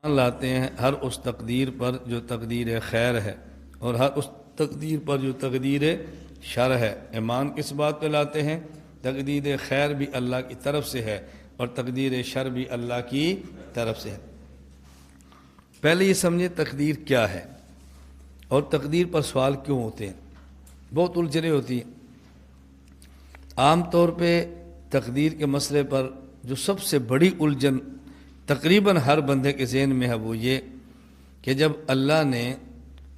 ایمان لاتے ہیں ہر اس تقدیر پر جو تقدیر خیر ہے اور ہر اس تقدیر پر جو تقدیر شر ہے۔ ایمان کس بات پہ لاتے ہیں؟ تقدیر خیر بھی اللہ کی طرف سے ہے اور تقدیر شر بھی اللہ کی طرف سے ہے۔ پہلے یہ سمجھیں تقدیر کیا ہے اور تقدیر پر سوال کیوں ہوتے ہیں، بہت الجھنیں ہوتی ہیں۔ عام طور پہ تقدیر کے مسئلے پر جو سب سے بڑی الجھن تقریباً ہر بندے کے ذہن میں ہے وہ یہ کہ جب اللہ نے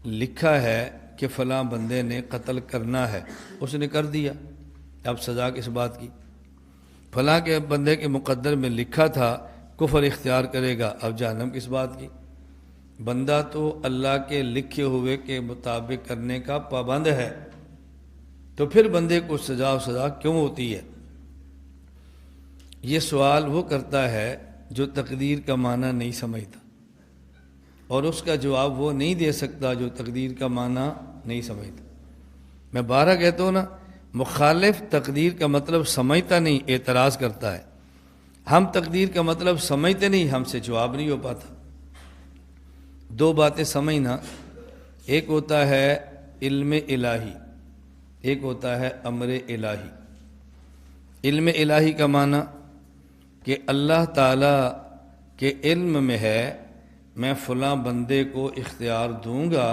لکھا ہے کہ فلاں بندے نے قتل کرنا ہے، اس نے کر دیا، اب سزا کس بات کی؟ فلاں کے بندے کے مقدر میں لکھا تھا کفر اختیار کرے گا، اب جہنم کس بات کی؟ بندہ تو اللہ کے لکھے ہوئے کے مطابق کرنے کا پابند ہے، تو پھر بندے کو سزا و سزا کیوں ہوتی ہے؟ یہ سوال وہ کرتا ہے جو تقدیر کا معنی نہیں سمجھتا، اور اس کا جواب وہ نہیں دے سکتا جو تقدیر کا معنی نہیں سمجھتا۔ میں بارہ کہتا ہوں نا، مخالف تقدیر کا مطلب سمجھتا نہیں، اعتراض کرتا ہے۔ ہم تقدیر کا مطلب سمجھتے نہیں، ہم سے جواب نہیں ہو پاتا۔ دو باتیں سمجھنا، ایک ہوتا ہے علم الہی، ایک ہوتا ہے امر الہی۔ علم الہی کا معنی کہ اللہ تعالیٰ کے علم میں ہے میں فلاں بندے کو اختیار دوں گا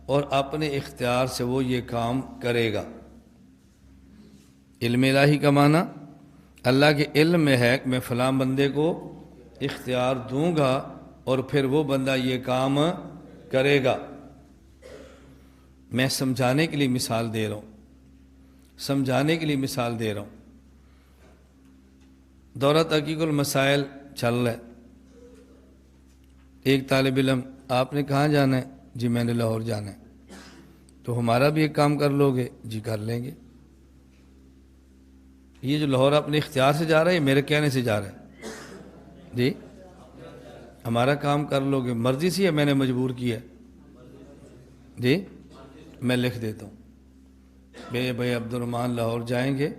اور اپنے اختیار سے وہ یہ کام کرے گا۔ علم الہی کا معنی اللہ کے علم میں ہے کہ میں فلاں بندے کو اختیار دوں گا اور پھر وہ بندہ یہ کام کرے گا۔ میں سمجھانے کے لیے مثال دے رہا ہوں، دورہ تحقیق المسائل چل رہا ہے۔ ایک طالب علم، آپ نے کہاں جانا ہے؟ جی میں نے لاہور جانا ہے۔ تو ہمارا بھی ایک کام کر لو گے؟ جی کر لیں گے۔ یہ جو لاہور اپنے اختیار سے جا رہا ہے، میرے کہنے سے جا رہا ہے؟ جی ہمارا کام کر لو گے، مرضی سے ہے میں نے مجبور کیا؟ جی میں لکھ دیتا ہوں بھائی عبد الرحمن لاہور جائیں گے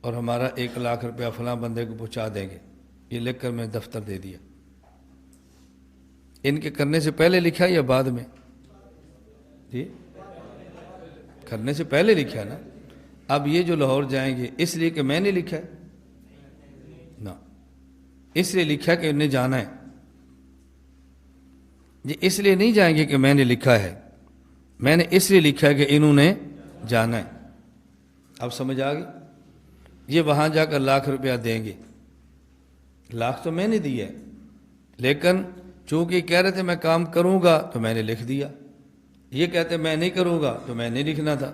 اور ہمارا 1,00,000 روپیہ فلاں بندے کو پہنچا دیں گے، یہ لکھ کر میں دفتر دے دیا۔ ان کے کرنے سے پہلے لکھا یا بعد میں؟ جی کرنے سے پہلے لکھا نا۔ اب یہ جو لاہور جائیں گے اس لیے کہ میں نے لکھا ہے؟ نا، اس لیے لکھا کہ انہیں جانا ہے۔ جی اس لیے نہیں جائیں گے کہ میں نے لکھا ہے، میں نے اس لیے لکھا ہے کہ انہوں نے جانا ہے۔ اب سمجھ آ گئی؟ یہ وہاں جا کر 1,00,000 روپیہ دیں گے، 1,00,000 تو میں نے دیا ہے، لیکن چونکہ کہہ رہے تھے میں کام کروں گا تو میں نے لکھ دیا، یہ کہتے میں نہیں کروں گا تو میں نہیں لکھنا تھا۔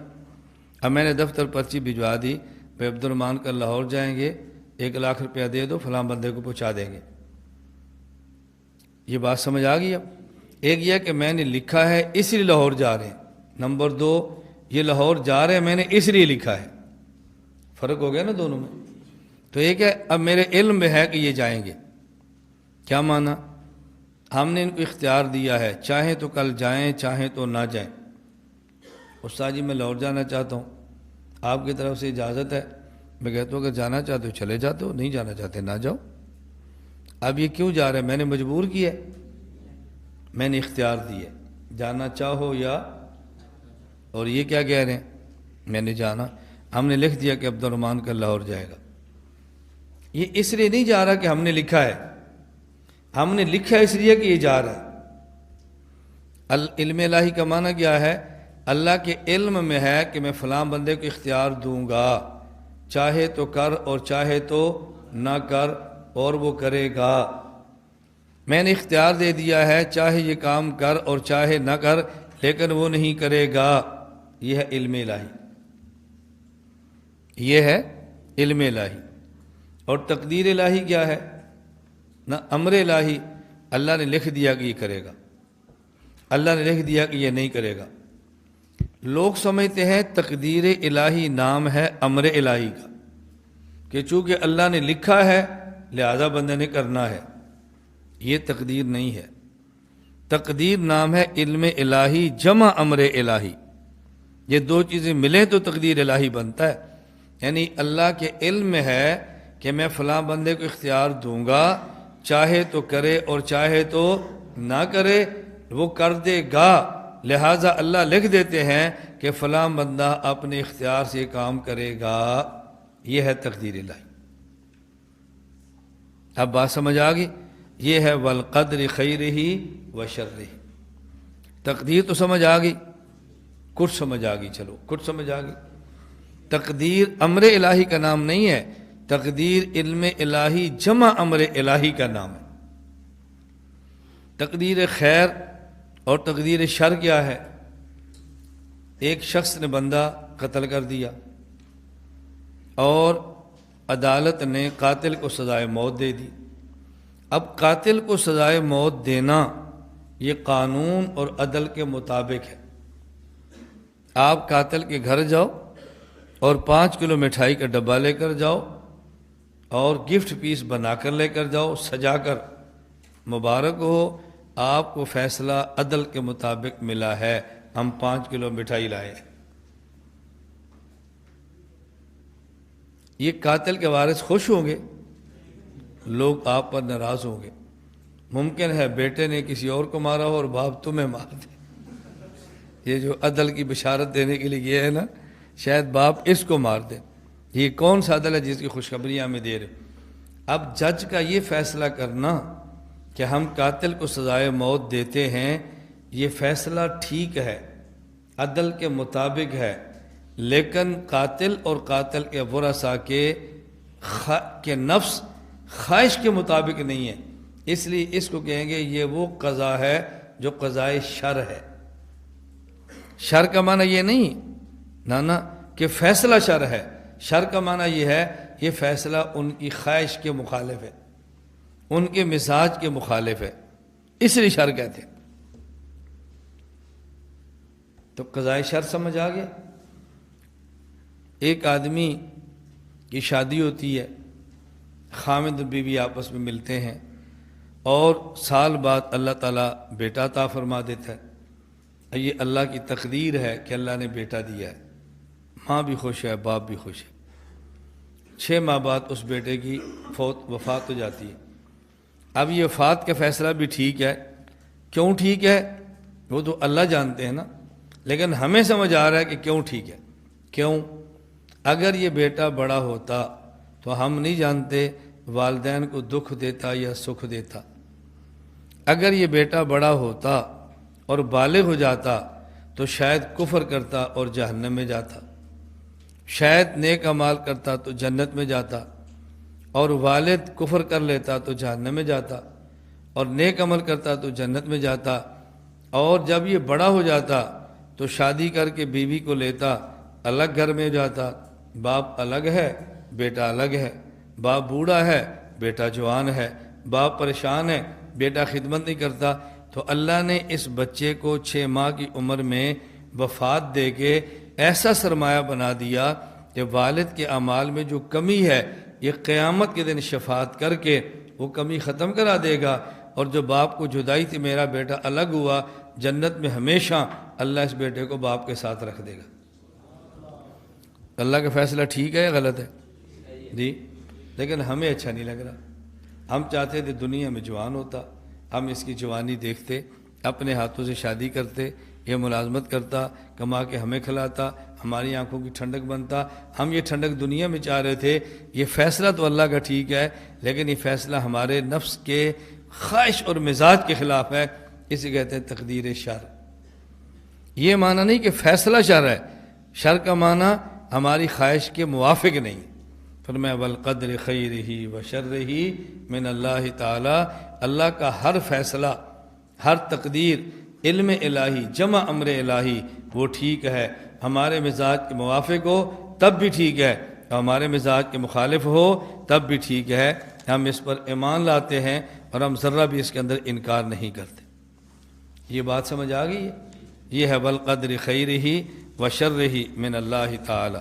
اب میں نے دفتر پرچی بھجوا دی، بھائی عبد الرحمن کل لاہور جائیں گے، 1,00,000 روپیہ دے دو، فلاں بندے کو پہنچا دیں گے۔ یہ بات سمجھ آ گئی؟ اب ایک یہ کہ میں نے لکھا ہے اس لیے لاہور جا رہے ہیں، نمبر 2 یہ لاہور جا رہے ہیں میں نے اس لیے لکھا ہے۔ فرق ہو گیا نا دونوں میں؟ تو ایک ہے اب میرے علم میں ہے کہ یہ جائیں گے، کیا معنی؟ ہم نے ان کو اختیار دیا ہے، چاہیں تو کل جائیں چاہیں تو نہ جائیں۔ استاد جی میں لاہور جانا چاہتا ہوں، آپ کی طرف سے اجازت ہے؟ میں کہتا ہوں اگر جانا چاہتے ہو چلے جاتے ہو، نہیں جانا چاہتے نہ جاؤ۔ اب یہ کیوں جا رہے ہیں؟ میں نے مجبور کیا ہے، میں نے اختیار دیا، جانا چاہو یا، اور یہ کیا کہہ رہے ہیں؟ میں نے جانا، ہم نے لکھ دیا کہ عبد الرحمن کا لاہور جائے گا۔ یہ اس لیے نہیں جا رہا کہ ہم نے لکھا ہے، ہم نے لکھا اس لیے کہ یہ جا رہا ہے۔ علم الہی کا معنی کیا ہے؟ اللہ کے علم میں ہے کہ میں فلاں بندے کو اختیار دوں گا، چاہے تو کر اور چاہے تو نہ کر، اور وہ کرے گا۔ میں نے اختیار دے دیا ہے، چاہے یہ کام کر اور چاہے نہ کر، لیکن وہ نہیں کرے گا۔ یہ ہے علم الہی، یہ ہے علم الہی۔ اور تقدیر الہی کیا ہے؟ نہ امر الہی، اللہ نے لکھ دیا کہ یہ کرے گا، اللہ نے لکھ دیا کہ یہ نہیں کرے گا۔ لوگ سمجھتے ہیں تقدیر الہی نام ہے امر الہی کا، کہ چونکہ اللہ نے لکھا ہے لہذا بندے نے کرنا ہے۔ یہ تقدیر نہیں ہے، تقدیر نام ہے علم الہی جمع امر الہی۔ یہ دو چیزیں ملیں تو تقدیر الہی بنتا ہے، یعنی اللہ کے علم میں ہے کہ میں فلاں بندے کو اختیار دوں گا، چاہے تو کرے اور چاہے تو نہ کرے وہ کر دے گا، لہٰذا اللہ لکھ دیتے ہیں کہ فلاں بندہ اپنے اختیار سے کام کرے گا۔ یہ ہے تقدیر الہی۔ اب بات سمجھ آ گئی؟ یہ ہے والقدر خیرہ و شرہ۔ تقدیر تو سمجھ آ گئی، کچھ سمجھ آ گئی، چلو کچھ سمجھ آ گئی۔ تقدیر امر الہی کا نام نہیں ہے، تقدیر علم الہی جمع امر الہی کا نام ہے۔ تقدیر خیر اور تقدیر شر کیا ہے؟ ایک شخص نے بندہ قتل کر دیا اور عدالت نے قاتل کو سزائے موت دے دی۔ اب قاتل کو سزائے موت دینا یہ قانون اور عدل کے مطابق ہے۔ آپ قاتل کے گھر جاؤ اور 5 کلو مٹھائی کا ڈبہ لے کر جاؤ اور گفٹ پیس بنا کر لے کر جاؤ، سجا کر، مبارک ہو، آپ کو فیصلہ عدل کے مطابق ملا ہے، ہم 5 کلو مٹھائی لائے۔ یہ قاتل کے وارث خوش ہوں گے؟ لوگ آپ پر ناراض ہوں گے۔ ممکن ہے بیٹے نے کسی اور کو مارا ہو اور باپ تمہیں مار دے۔ یہ جو عدل کی بشارت دینے کے لیے یہ ہے نا، شاید باپ اس کو مار دے۔ یہ کون سا عدل ہے جس کی خوشخبری ہمیں دے رہے؟ اب جج کا یہ فیصلہ کرنا کہ ہم قاتل کو سزائے موت دیتے ہیں، یہ فیصلہ ٹھیک ہے، عدل کے مطابق ہے، لیکن قاتل اور قاتل کے ورثاء کے نفس خواہش کے مطابق نہیں ہے، اس لیے اس کو کہیں گے یہ وہ قضا ہے جو قضائے شر ہے۔ شر کا معنی یہ نہیں نانا کہ فیصلہ شر ہے، شر کا معنی یہ ہے یہ فیصلہ ان کی خواہش کے مخالف ہے، ان کے مزاج کے مخالف ہے، اس لیے شر کہتے ہیں۔ تو قضائے شر سمجھ آ گیا؟ ایک آدمی کی شادی ہوتی ہے، خامد بیوی آپس میں ملتے ہیں اور سال بعد اللہ تعالیٰ بیٹا عطا فرما دیتا ہے۔ یہ اللہ کی تقدیر ہے کہ اللہ نے بیٹا دیا ہے، ماں بھی خوش ہے، باپ بھی خوش ہے۔ 6 ماہ بعد اس بیٹے کی وفات ہو جاتی ہے۔ اب یہ وفات کا فیصلہ بھی ٹھیک ہے، کیوں ٹھیک ہے وہ تو اللہ جانتے ہیں نا، لیکن ہمیں سمجھ آ رہا ہے کہ کیوں ٹھیک ہے۔ کیوں؟ اگر یہ بیٹا بڑا ہوتا تو ہم نہیں جانتے والدین کو دکھ دیتا یا سکھ دیتا۔ اگر یہ بیٹا بڑا ہوتا اور بالغ ہو جاتا تو شاید کفر کرتا اور جہنم میں جاتا، شاید نیک اعمال کرتا تو جنت میں جاتا، اور والد کفر کر لیتا تو جہنم میں جاتا، اور نیک عمل کرتا تو جنت میں جاتا۔ اور جب یہ بڑا ہو جاتا تو شادی کر کے بیوی کو لیتا، الگ گھر میں جاتا، باپ الگ ہے، بیٹا الگ ہے، باپ بوڑھا ہے، بیٹا جوان ہے، باپ پریشان ہے، بیٹا خدمت نہیں کرتا، تو اللہ نے اس بچے کو 6 ماہ کی عمر میں وفات دے کے ایسا سرمایہ بنا دیا کہ والد کے اعمال میں جو کمی ہے یہ قیامت کے دن شفاعت کر کے وہ کمی ختم کرا دے گا، اور جو باپ کو جدائی تھی میرا بیٹا الگ ہوا، جنت میں ہمیشہ اللہ اس بیٹے کو باپ کے ساتھ رکھ دے گا۔ اللہ کا فیصلہ ٹھیک ہے یا غلط ہے؟ جی، لیکن ہمیں اچھا نہیں لگ رہا۔ ہم چاہتے تھے دنیا میں جوان ہوتا، ہم اس کی جوانی دیکھتے، اپنے ہاتھوں سے شادی کرتے، یہ ملازمت کرتا، کما کے ہمیں کھلاتا، ہماری آنکھوں کی ٹھنڈک بنتا۔ ہم یہ ٹھنڈک دنیا میں چاہ رہے تھے۔ یہ فیصلہ تو اللہ کا ٹھیک ہے، لیکن یہ فیصلہ ہمارے نفس کے خواہش اور مزاج کے خلاف ہے، اسے کہتے ہیں تقدیر شر۔ یہ معنی نہیں کہ فیصلہ شر ہے، شر کا معنی ہماری خواہش کے موافق نہیں۔ فرمایا والقدر خیرہ و شرہ من اللہ تعالی، اللہ کا ہر فیصلہ، ہر تقدیر علم الہی جمع امر الہی وہ ٹھیک ہے، ہمارے مزاج کے موافق ہو تب بھی ٹھیک ہے، ہمارے مزاج کے مخالف ہو تب بھی ٹھیک ہے۔ ہم اس پر ایمان لاتے ہیں اور ہم ذرہ بھی اس کے اندر انکار نہیں کرتے۔ یہ بات سمجھ آ گئی ہے؟ یہ ہے والقدر خیرہ و شرہ من اللہ تعالی۔